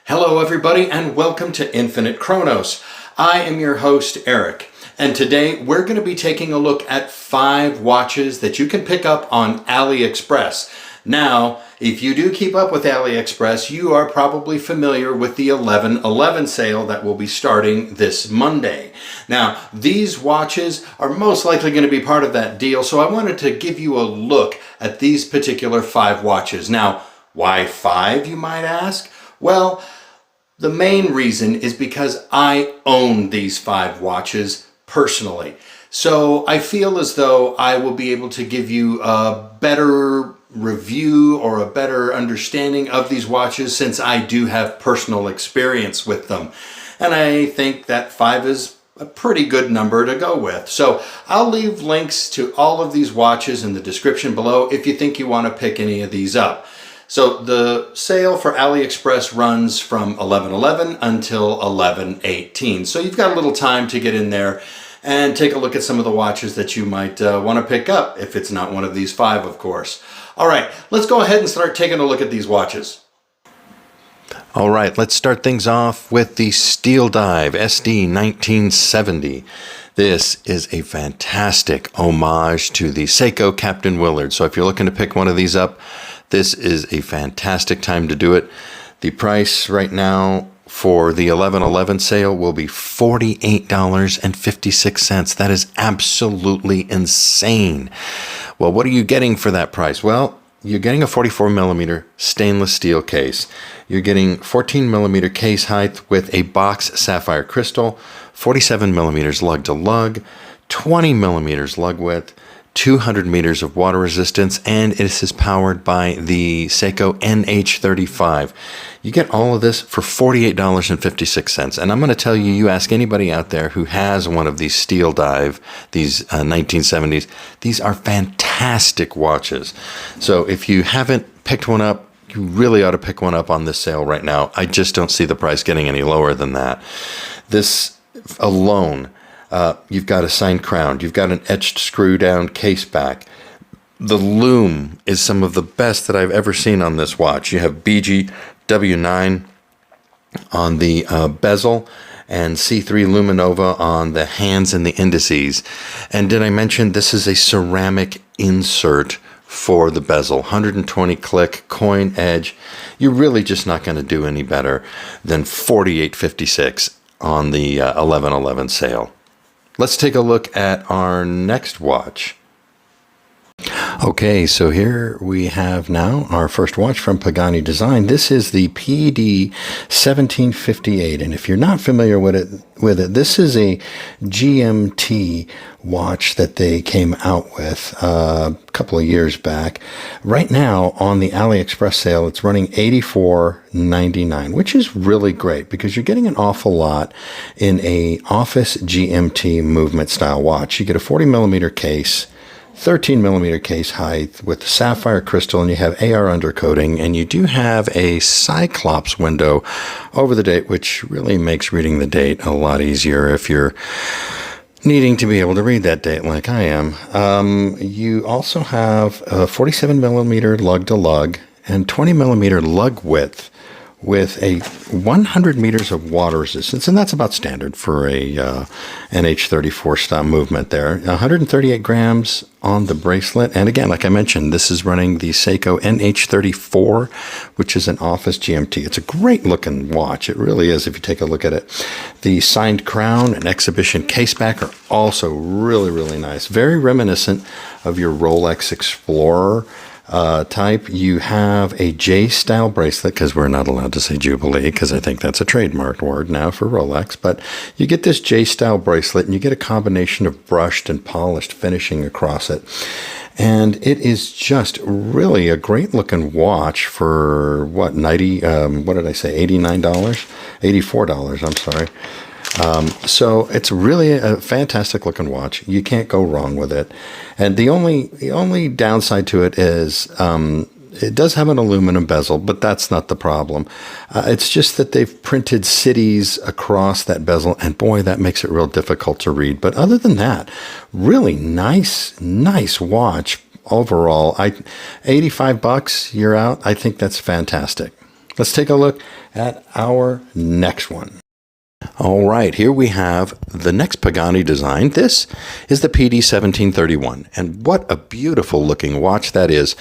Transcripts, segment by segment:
Hello everybody and welcome to Infinite Chronos. I am your host Eric, and today we're going to be taking a look at 5 watches that you can pick up on AliExpress. Now, if you do keep up with AliExpress, you are probably familiar with the 11/11 sale that will be starting this Monday. Now, these watches are most likely going to be part of that deal, so I wanted to give you a look at these particular 5 watches. Now, why 5, you might ask? Well, the main reason is because I own these 5 watches personally. So I feel as though I will be able to give you a better review or a better understanding of these watches since I do have personal experience with them. And I think that 5 is a pretty good number to go with. So I'll leave links to all of these watches in the description below if you think you want to pick any of these up. So the sale for AliExpress runs from 11/11 until 11/18. So you've got a little time to get in there and take a look at some of the watches that you might want to pick up, if it's not one of these 5, of course. All right, let's go ahead and start taking a look at these watches. All right, let's start things off with the Steeldive ST1970. This is a fantastic homage to the Seiko Captain Willard. So if you're looking to pick one of these up, this is a fantastic time to do it. The price right now for the 11/11 sale will be $48.56. That is absolutely insane. Well, what are you getting for that price? Well, you're getting a 44mm stainless steel case. You're getting 14mm case height with a box sapphire crystal, 47mm lug to lug, 20mm lug width, 200 meters of water resistance, and it is powered by the Seiko NH35. You get all of this for $48.56. And I'm going to tell you, you ask anybody out there who has one of these Steeldive, these 1970s, these are fantastic watches. So if you haven't picked one up, you really ought to pick one up on this sale right now. I just don't see the price getting any lower than that. This alone, you've got a signed crown. You've got an etched screw-down case back. The lume is some of the best that I've ever seen on this watch. You have BGW9 on the bezel and C3 Luminova on the hands and the indices. And did I mention this is a ceramic insert for the bezel? 120 click coin edge. You're really just not going to do any better than $48.56 on the 11/11 sale. Let's take a look at our next watch. Okay, so here we have now our first watch from Pagani Design. This is the PD 1758, and if you're not familiar with it, this is a GMT watch that they came out with a couple of years back. Right now on the AliExpress sale, it's running $84.99, which is really great because you're getting an awful lot in a office GMT movement style watch. You get a 40mm case, 13mm case height with sapphire crystal, and you have AR undercoating, and you do have a Cyclops window over the date, which really makes reading the date a lot easier if you're needing to be able to read that date like I am. You also have a 47mm lug to lug and 20mm lug width with a 100 meters of water resistance, and that's about standard for a NH34 style movement there. 138 grams on the bracelet, and again, like I mentioned, this is running the Seiko NH34, which is an office GMT. It's a great looking watch, it really is if you take a look at it. The signed crown and exhibition case back are also really, really nice. Very reminiscent of your Rolex Explorer type. You have a J-style bracelet, because we're not allowed to say Jubilee, because I think that's a trademarked word now for Rolex, but you get this J-style bracelet, and you get a combination of brushed and polished finishing across it. And it is just really a great looking watch for what, what did I say, $89? $84, I'm sorry. So it's really a fantastic looking watch. You can't go wrong with it. And the only downside to it is it does have an aluminum bezel, but that's not the problem. It's just that they've printed cities across that bezel, and boy, that makes it real difficult to read. But other than that, really nice watch overall. $85, you're out. I think that's fantastic. Let's take a look at our next one. All right, here we have the next Pagani design. This is the PD1731, and what a beautiful looking watch that is.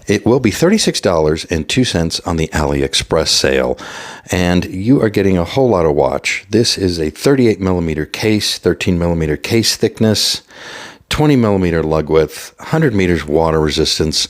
It will be $36.02 on the AliExpress sale, and you are getting a whole lot of watch. This is a 38 millimeter case, 13 millimeter case thickness, 20 millimeter lug width, 100 meters water resistance,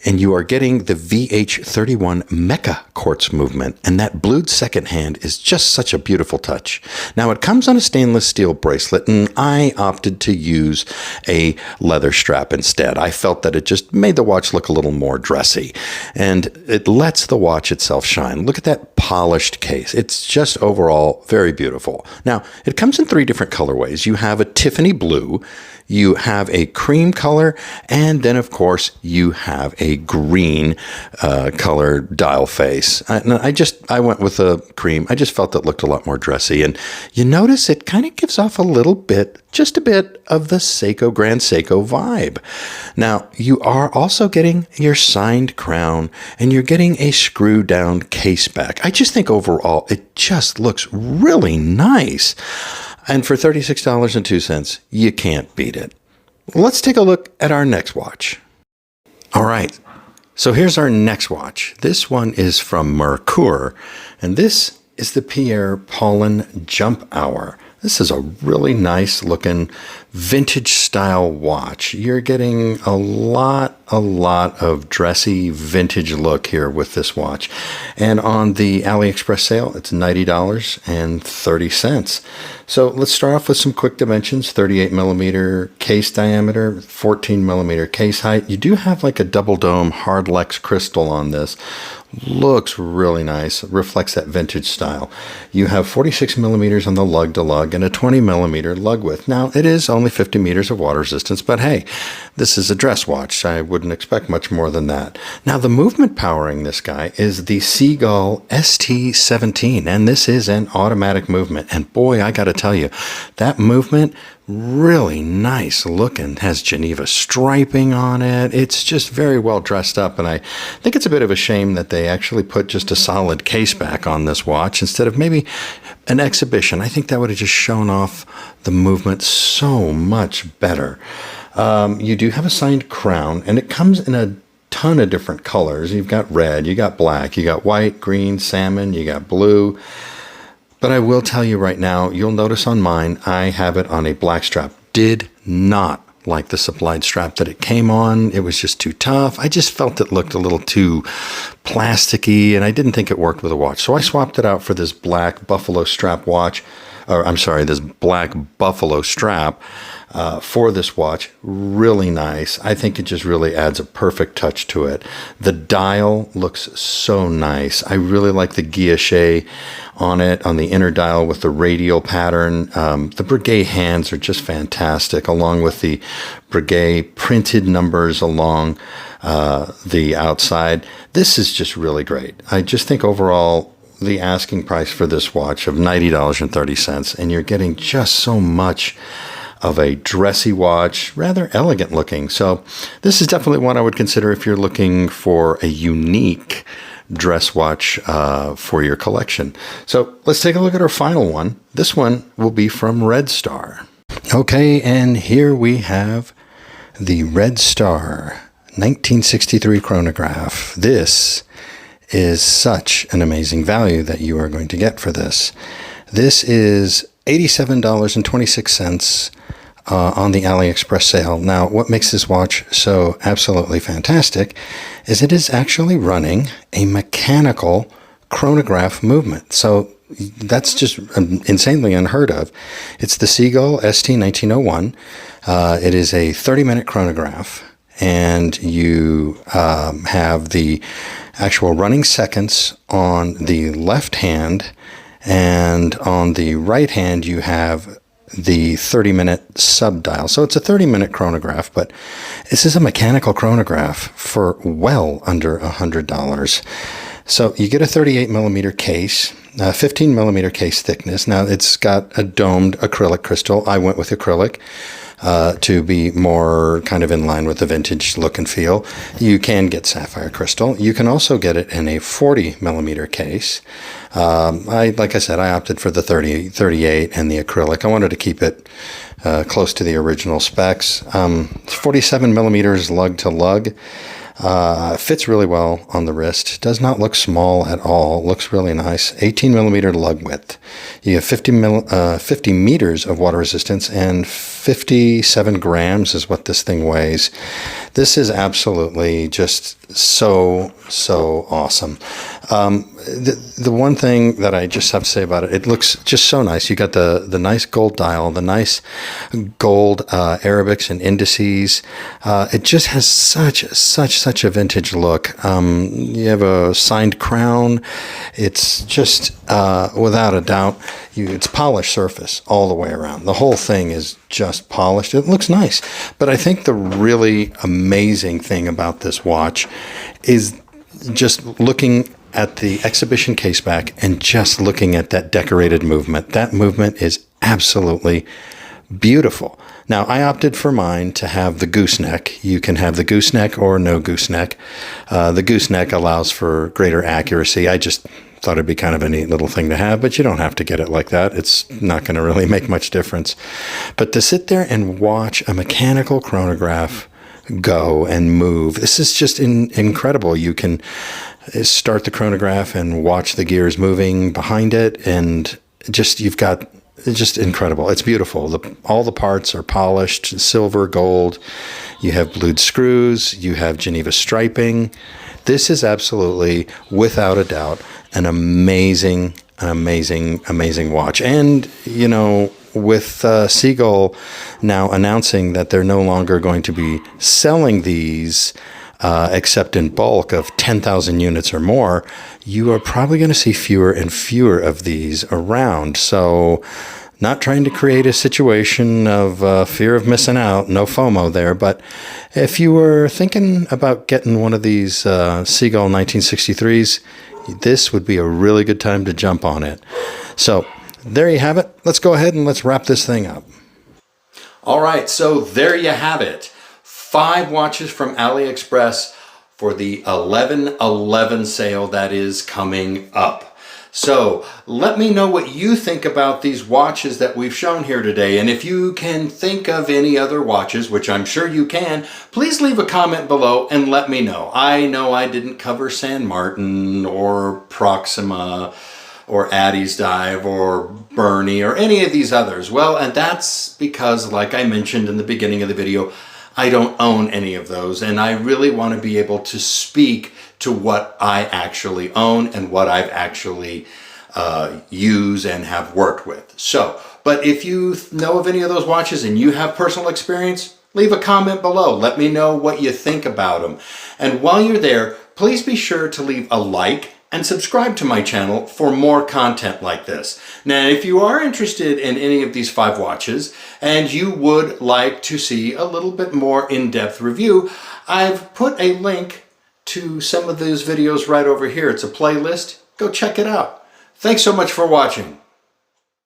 and you are getting the VH31 Mecha quartz movement, and that blued second hand is just such a beautiful touch. Now, it comes on a stainless steel bracelet, and I opted to use a leather strap instead. I felt that it just made the watch look a little more dressy, and it lets the watch itself shine. Look at that polished case. It's just overall very beautiful. Now, it comes in 3 different colorways. You have a Tiffany blue, you have a cream color, and then, of course, you have a green color dial face. I went with a cream. I just felt it looked a lot more dressy. And you notice it kind of gives off a little bit, just a bit, of the Seiko Grand Seiko vibe. Now, you are also getting your signed crown, and you're getting a screw-down case back. I just think overall, it just looks really nice. And for $36.02, you can't beat it. Let's take a look at our next watch. All right, so here's our next watch. This one is from Merkur, and this is the Pierre Paulin Jump Hour. This is a really nice looking vintage style watch. You're getting a lot of dressy vintage look here with this watch. And on the AliExpress sale, it's $90.30. So let's start off with some quick dimensions. 38 millimeter case diameter, 14 millimeter case height. You do have like a double dome hard Lex crystal on this. Looks really nice, reflects that vintage style. You have 46 millimeters on the lug to lug and a 20 millimeter lug width. Now, it is only 50 meters of water resistance, but hey, this is a dress watch. I wouldn't expect much more than that. Now, the movement powering this guy is the Seagull ST17, and this is an automatic movement. And boy, I got to tell you, that movement, really nice looking, has Geneva striping on it. It's just very well dressed up, and I think it's a bit of a shame that they actually put just a solid case back on this watch instead of maybe an exhibition. I think that would have just shown off the movement so much better. You do have a signed crown, and it comes in a ton of different colors. You've got red, you got black, you got white, green, salmon, you got blue. But I will tell you right now, you'll notice on mine, I have it on a black strap. Did not like the supplied strap that it came on. It was just too tough. I just felt it looked a little too plasticky, and I didn't think it worked with a watch. So I swapped it out for this black buffalo strap watch, or I'm sorry, this black buffalo strap for this watch. Really nice. I think it just really adds a perfect touch to it. The dial looks so nice. I really like the guilloche on it, on the inner dial with the radial pattern. The Breguet hands are just fantastic, along with the Breguet printed numbers along the outside. This is just really great. I just think overall, the asking price for this watch of $90.30, and you're getting just so much of a dressy watch, rather elegant looking. So this is definitely one I would consider if you're looking for a unique dress watch for your collection. So let's take a look at our final one. This one will be from Red Star. Okay, and here we have the Red Star 1963 chronograph. This is such an amazing value that you are going to get for this. This is $87.26 on the AliExpress sale. Now, what makes this watch so absolutely fantastic is it is actually running a mechanical chronograph movement. So that's just insanely unheard of. It's the Seagull ST1901. It is a 30-minute chronograph, and you have the actual running seconds on the left hand, and on the right hand you have the 30-minute sub-dial. So it's a 30-minute chronograph, but this is a mechanical chronograph for well under $100. So you get a 38 millimeter case, 15 millimeter case thickness. Now it's got a domed acrylic crystal. I went with acrylic. to be more kind of in line with the vintage look and feel. You can get sapphire crystal. You can also get it in a 40 millimeter case. Like I said, I opted for the 38 and the acrylic. I wanted to keep it close to the original specs. 47 millimeters lug to lug. Fits really well on the wrist. Does not look small at all. Looks really nice. 18 millimeter lug width. You have 50 meters of water resistance, and 57 grams is what this thing weighs. This is absolutely just so awesome. The one thing that I just have to say about it, it looks just so nice. You got the nice gold dial, the nice gold Arabics and indices. It just has such a vintage look. You have a signed crown. It's just without a doubt, it's polished surface all the way around. The whole thing is just polished. It looks nice. But I think the really amazing thing about this watch is just looking at the exhibition case back and just looking at that decorated movement. That movement is absolutely beautiful. Now, I opted for mine to have the gooseneck. You can have the gooseneck or no gooseneck. The gooseneck allows for greater accuracy. I just thought it'd be kind of a neat little thing to have, but you don't have to get it like that. It's not going to really make much difference. But to sit there and watch a mechanical chronograph go and move, this is just incredible. You can start the chronograph and watch the gears moving behind it, and just it's just incredible. It's beautiful. All the parts are polished, silver, gold. You have blued screws. You have Geneva striping. This is absolutely, without a doubt, an amazing watch. And, you know, with Seagull now announcing that they're no longer going to be selling these except in bulk of 10,000 units or more, you are probably going to see fewer and fewer of these around. So not trying to create a situation of fear of missing out, no FOMO there, but if you were thinking about getting one of these Seagull 1963s, this would be a really good time to jump on it. So there you have it. Let's go ahead and let's wrap this thing up. All right, so there you have it. 5 watches from AliExpress for the 11/11 sale that is coming up. So let me know what you think about these watches that we've shown here today. And if you can think of any other watches, which I'm sure you can, please leave a comment below and let me know. I know I didn't cover San Martin or Proxima or Addie's Dive or Bernie or any of these others. Well, and that's because, like I mentioned in the beginning of the video, I don't own any of those, and I really want to be able to speak to what I actually own and what I've actually used and have worked with. So, but if you know of any of those watches and you have personal experience, leave a comment below. Let me know what you think about them. And while you're there, please be sure to leave a like and subscribe to my channel for more content like this. Now, if you are interested in any of these 5 watches and you would like to see a little bit more in-depth review, I've put a link to some of those videos right over here. It's a playlist. Go check it out. Thanks so much for watching.